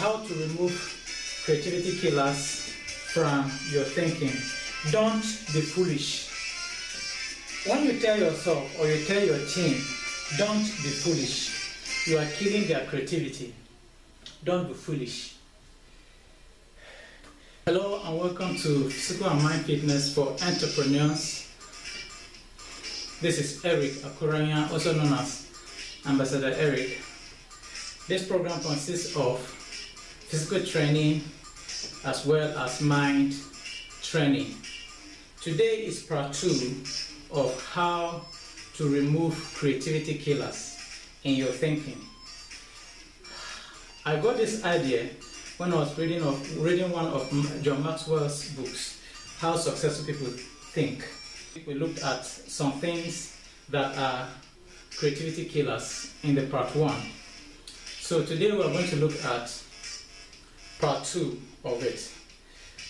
how to remove creativity killers from your thinking. Don't be foolish. When you tell yourself or you tell your team, don't be foolish, you are killing their creativity. Don't be foolish. Hello and welcome to Physical and Mind Fitness for Entrepreneurs. This is Eric Akuranya, also known as Ambassador Eric. This program consists of physical training as well as mind training. Today is part 2 of how to remove creativity killers in your thinking. I got this idea when I was reading one of John Maxwell's books, How Successful People Think. We looked at some things that are creativity killers in the part 1. So today we are going to look at part 2 of it.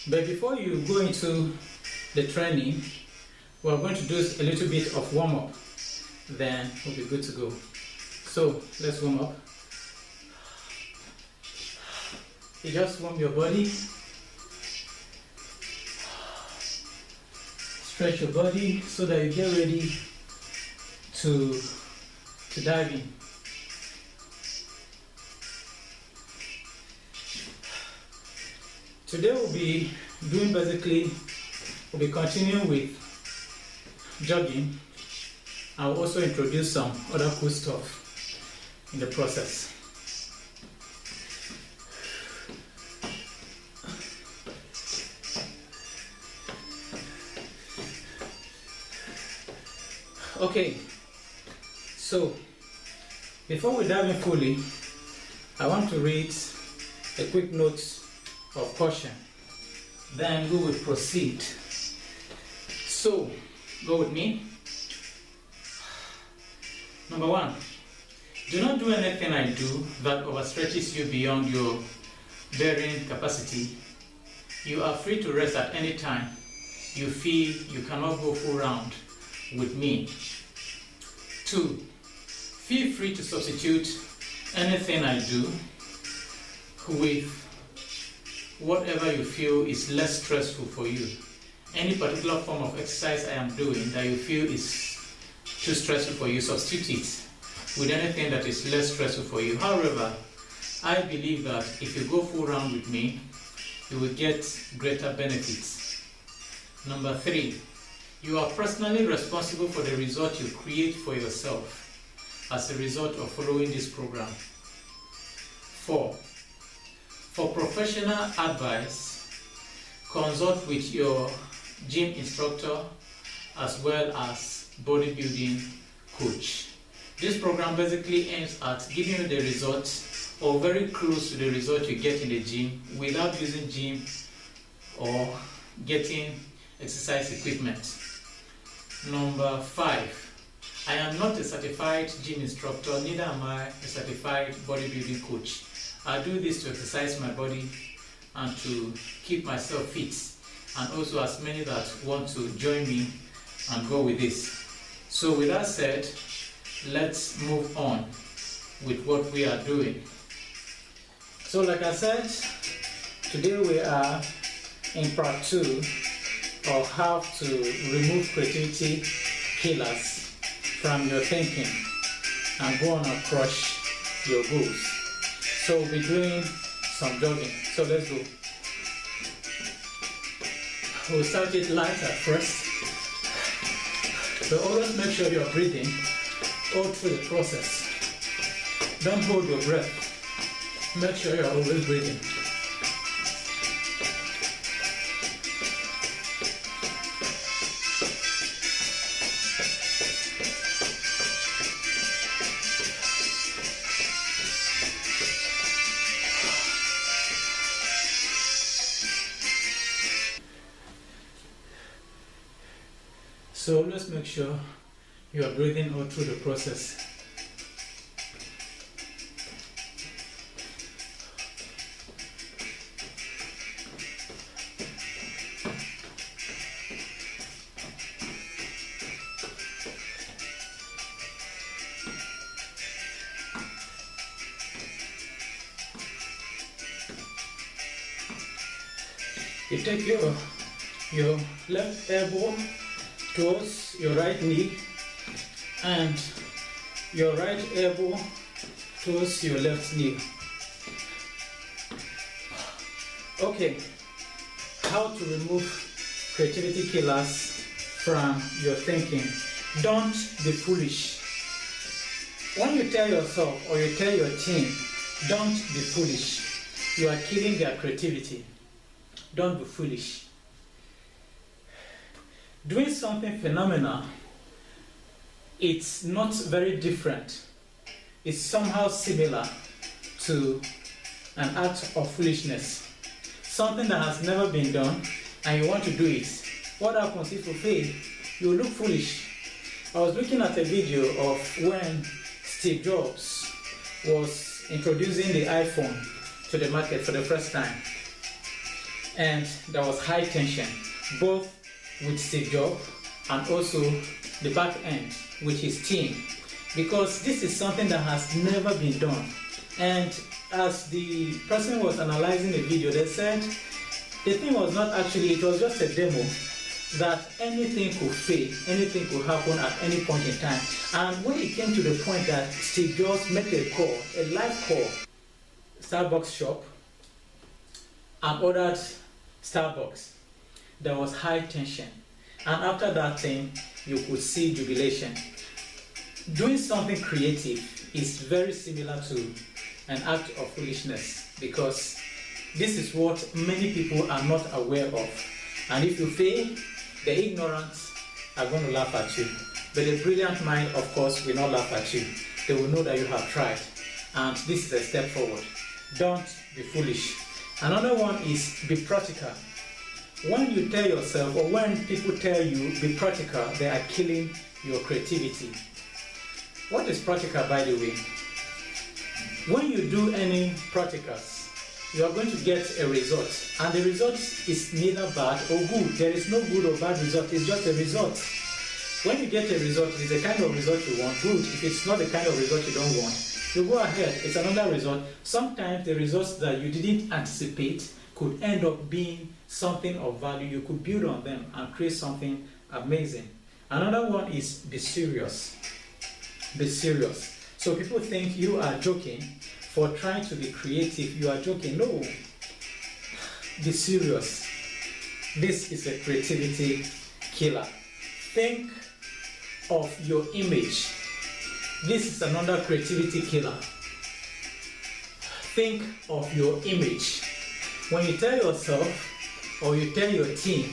But before you go into the training, we are going to do a little bit of warm-up. Then we'll be good to go. So let's warm up. You just warm your body. Stretch your body so that you get ready to dive in. Today we'll be continuing with jogging. I'll also introduce some other cool stuff in the process. Okay, so before we dive in fully, I want to read a quick note of caution. Then we will proceed. So, go with me. Number 1, do not do anything I do that overstretches you beyond your bearing capacity. You are free to rest at any time you feel you cannot go full round with me. 2, feel free to substitute anything I do with whatever you feel is less stressful for you. Any particular form of exercise I am doing that you feel is too stressful for you, substitute it with anything that is less stressful for you. However, I believe that if you go full round with me, you will get greater benefits. Number 3, you are personally responsible for the result you create for yourself as a result of following this program. 4, for professional advice, consult with your gym instructor as well as bodybuilding coach. This program basically aims at giving you the result or very close to the result you get in the gym without using gym or getting exercise equipment. Number 5, I am not a certified gym instructor, neither am I a certified bodybuilding coach. I do this to exercise my body and to keep myself fit, and also as many that want to join me and go with this. So with that said, let's move on with what we are doing. So like I said, today we are in part 2 of how to remove creativity killers from your thinking and go on and crush your goals. So we'll be doing some jogging. So let's go. We'll start it light at first. So always make sure you're breathing all through the process. Don't hold your breath. Make sure you're always breathing. So always make sure you are breathing all through the process. You take your left elbow towards your right knee and your right elbow towards your left knee. Okay, how to remove creativity killers from your thinking. Don't be foolish. When you tell yourself or you tell your team, don't be foolish, you are killing their creativity. Don't be foolish. Doing something phenomenal, it's not very different. It's somehow similar to an act of foolishness. Something that has never been done and you want to do it. What happens if you fail? You look foolish. I was looking at a video of when Steve Jobs was introducing the iPhone to the market for the first time. And there was high tension, both with Steve Jobs and also the back end with his team, because this is something that has never been done. And as the person was analyzing the video, they said the thing was not actually, it was just a demo, that anything could fail, anything could happen at any point in time. And when it came to the point that Steve Jobs made a call, a live call, Starbucks shop, and ordered Starbucks, there was high tension. And after that thing, you could see jubilation. Doing something creative is very similar to an act of foolishness, because this is what many people are not aware of. And if you fail, the ignorant are going to laugh at you. But the brilliant mind, of course, will not laugh at you. They will know that you have tried. And this is a step forward. Don't be foolish. Another one is be practical. When you tell yourself, or when people tell you be practical, they are killing your creativity. What is practical, by the way? When you do any practicals, you are going to get a result, and the result is neither bad or good. There is no good or bad result, it's just a result. When you get a result, it is the kind of result you want, good. If it's not the kind of result you don't want, you go ahead, it's another result. Sometimes the results that you didn't anticipate could end up being something of value. You could build on them and create something amazing. Another one is be serious. Be serious. So people think you are joking for trying to be creative. You are joking. No. Be serious. This is a creativity killer. Think of your image. This is another creativity killer. Think of your image. When you tell yourself or you tell your team,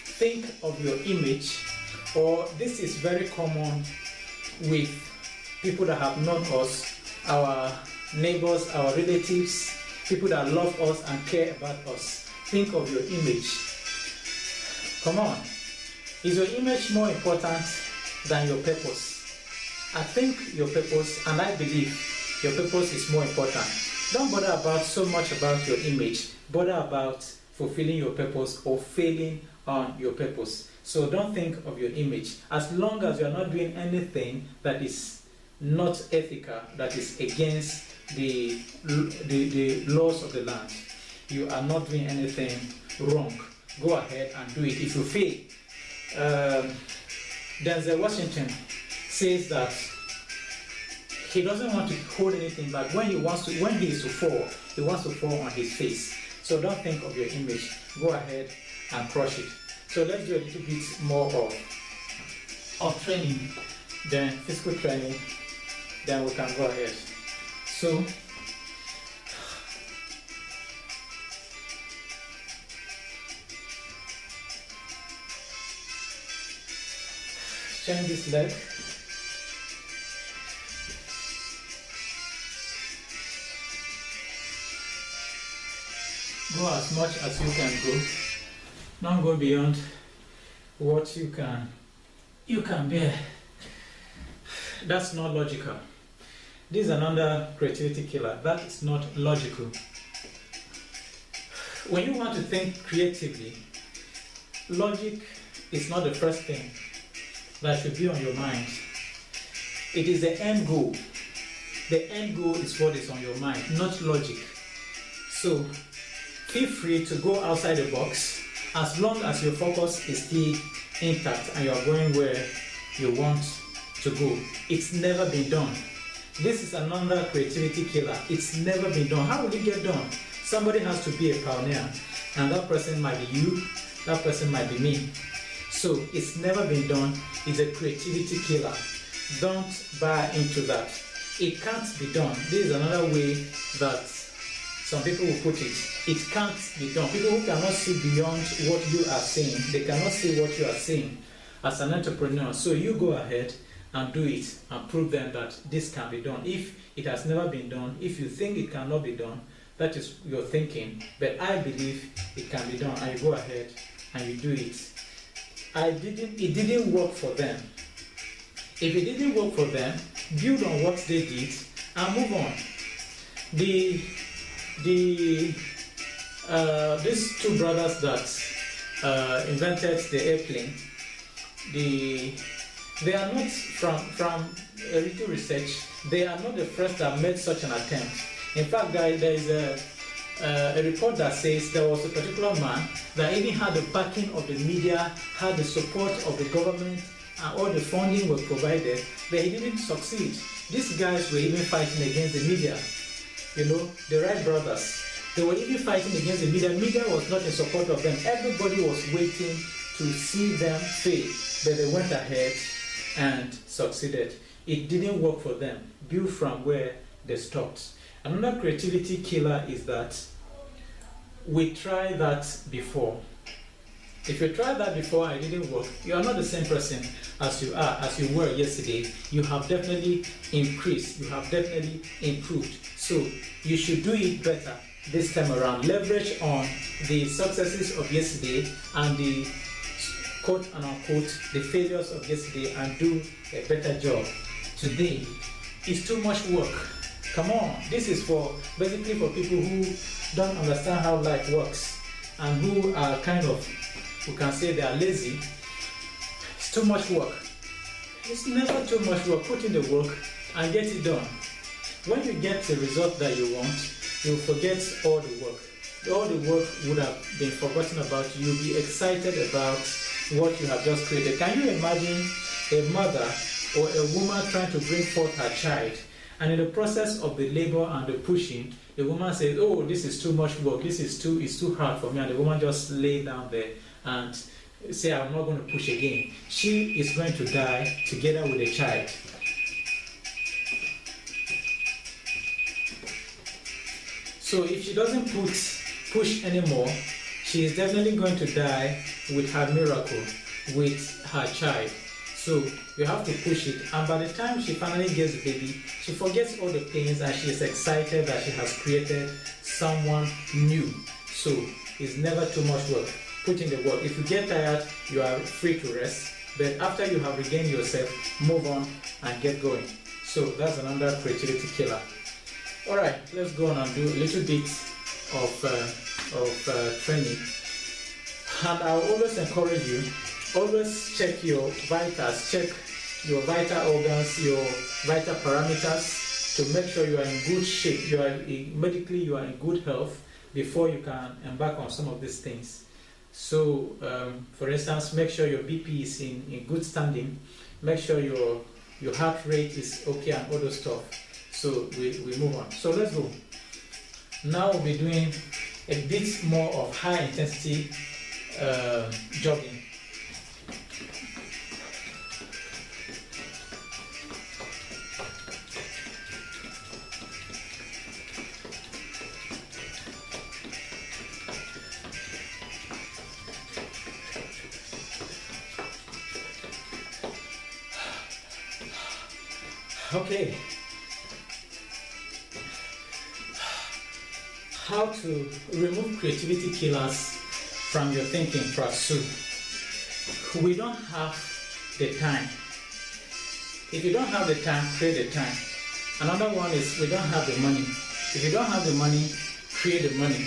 think of your image, or this is very common with people that have known us, our neighbors, our relatives, people that love us and care about us. Think of your image. Come on. Is your image more important than your purpose? I think your purpose, and I believe your purpose is more important. Don't bother about so much about your image. Bother about fulfilling your purpose or failing on your purpose. So don't think of your image. As long as you are not doing anything that is not ethical, that is against the laws of the land, you are not doing anything wrong. Go ahead and do it. If you fail, Denzel Washington says that he doesn't want to hold anything back. When he is to fall, he wants to fall on his face. So don't think of your image. Go ahead and crush it. So let's do a little bit more of training, then physical training, then we can go ahead. So change this leg. Go as much as you can go. Don't go beyond what you can bear. That's not logical. This is another creativity killer. That is not logical. When you want to think creatively, logic is not the first thing that should be on your mind. It is the end goal. The end goal is what is on your mind, not logic. So feel free to go outside the box as long as your focus is still intact and you are going where you want to go. It's never been done. This is another creativity killer. It's never been done. How will it get done? Somebody has to be a pioneer, and that person might be you, that person might be me. So it's never been done. It's a creativity killer. Don't buy into that. It can't be done. This is another way that some people will put it. It can't be done. People who cannot see beyond what you are saying, they cannot see what you are saying as an entrepreneur. So you go ahead and do it and prove them that this can be done. If it has never been done, if you think it cannot be done, that is your thinking. But I believe it can be done, and you go ahead and you do it. It didn't work for them. If it didn't work for them, build on what they did and move on. These two brothers that invented the airplane, they are not from a little research. They are not the first that made such an attempt. In fact, there is a report that says there was a particular man that even had the backing of the media, had the support of the government, and all the funding was provided, but he didn't succeed. These guys were even fighting against the media. You know, the Wright brothers, they were even fighting against the media. Media was not in support of them. Everybody was waiting to see them fail, but they went ahead and succeeded. It didn't work for them. Build from where they stopped. Another creativity killer is that we tried that before. If you tried that before and it didn't work, you are not the same person as you were yesterday. You have definitely increased. You have definitely improved. So you should do it better this time around. Leverage on the successes of yesterday and the quote and unquote the failures of yesterday and do a better job today. It's too much work. Come on. This is basically for people who don't understand how life works and who are we can say they are lazy. It's too much work. It's never too much work. Put in the work and get it done. When you get the result that you want, you'll forget all the work. All the work would have been forgotten about. You'll be excited about what you have just created. Can you imagine a mother or a woman trying to bring forth her child, and in the process of the labor and the pushing, the woman says, "Oh, this is too much work. It's too hard for me," and the woman just lay down there and say, "I'm not going to push again." She is going to die together with the child. So if she doesn't push anymore, she is definitely going to die with her miracle, with her child. So you have to push it, and by the time she finally gets the baby, she forgets all the pains and she is excited that she has created someone new. So it's never too much work. Put in the work. If you get tired, you are free to rest, but after you have regained yourself, move on and get going. So that's another creativity killer. Alright, let's go on and do a little bit of training. And I will always encourage you, always check your vitals, check your vital organs, your vital parameters to make sure you are in good shape, medically you are in good health before you can embark on some of these things. So, for instance, make sure your BP is in good standing, make sure your heart rate is okay and all those stuff. So we move on. So let's go. Now we'll be doing a bit more of high intensity jogging. Okay. How to remove creativity killers from your thinking process. We don't have the time. If you don't have the time, create the time. Another one is we don't have the money. If you don't have the money, create the money.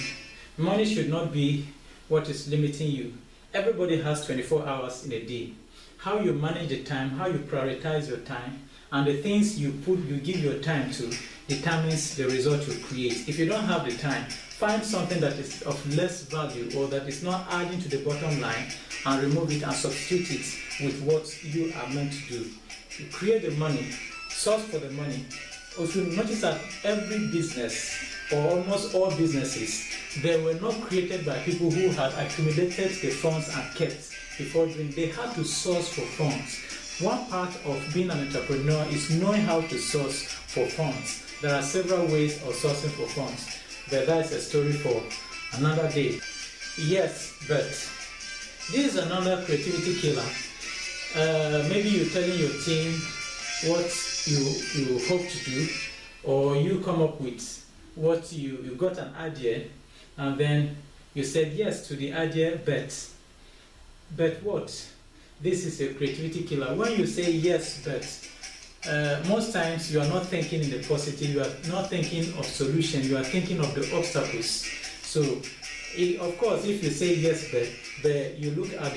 Money should not be what is limiting you. Everybody has 24 hours in a day. How you manage the time, how you prioritize your time, and the things you give your time to determines the result you create. If you don't have the time, find something that is of less value or that is not adding to the bottom line and remove it and substitute it with what you are meant to do. You create the money, source for the money. If you notice that every business or almost all businesses, they were not created by people who had accumulated the funds and kept before doing. They had to source for funds. One part of being an entrepreneur is knowing how to source for funds. There are several ways of sourcing for funds, but that's a story for another day. Yes, but this is another creativity killer. Maybe you're telling your team what you hope to do, or you come up with what you got an idea, and then you said yes to the idea, but what? This is a creativity killer. When you say yes, but most times you are not thinking in the positive, you are not thinking of solution, you are thinking of the obstacles. So, of course, if you say yes, but you look at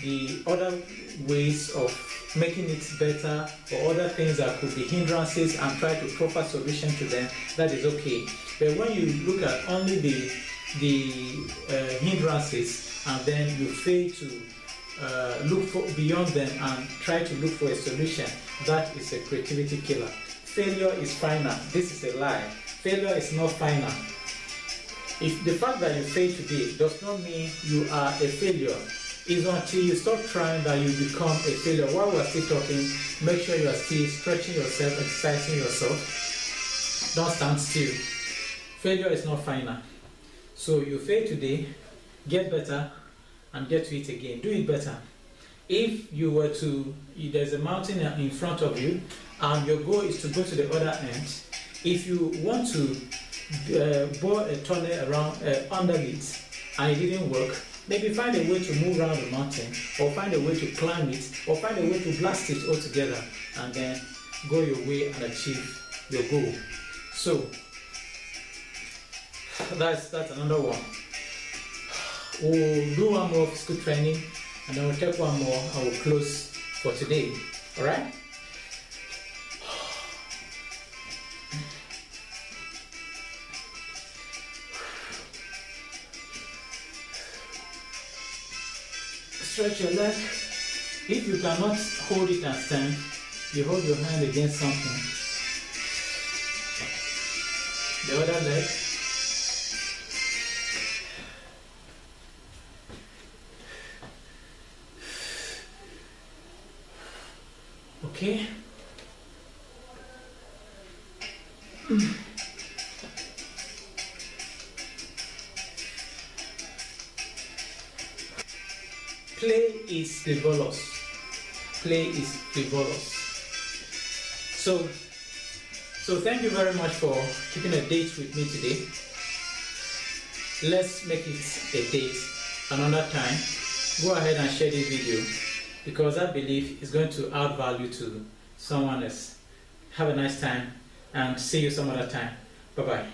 the other ways of making it better or other things that could be hindrances and try to proffer solution to them, that is okay. But when you look at only the hindrances and then you fail to look beyond them and try to look for a solution, that is a creativity killer. Failure is final. This is a lie. Failure is not final. If the fact that you fail today does not mean you are a failure. It's until you stop trying that you become a failure. While we're still talking, make sure you are still stretching yourself, exercising yourself. Don't stand still. Failure is not final. So you fail today, get better, and get to it again. Do it better. If you were to, there's a mountain in front of you, and your goal is to go to the other end. If you want to bore a tunnel around under it, and it didn't work, maybe find a way to move around the mountain, or find a way to climb it, or find a way to blast it all together, and then go your way and achieve your goal. So that's another one. We'll do one more physical training, and then we'll take one more, and we'll close for today. All right? Stretch your leg. If you cannot hold it and stand, you hold your hand against something. The other leg. Okay. Play is frivolous. Play is frivolous. So thank you very much for keeping a date with me today. Let's make it a date another time. Go ahead and share this video, because I believe it's going to add value to someone else. Have a nice time and see you some other time. Bye-bye.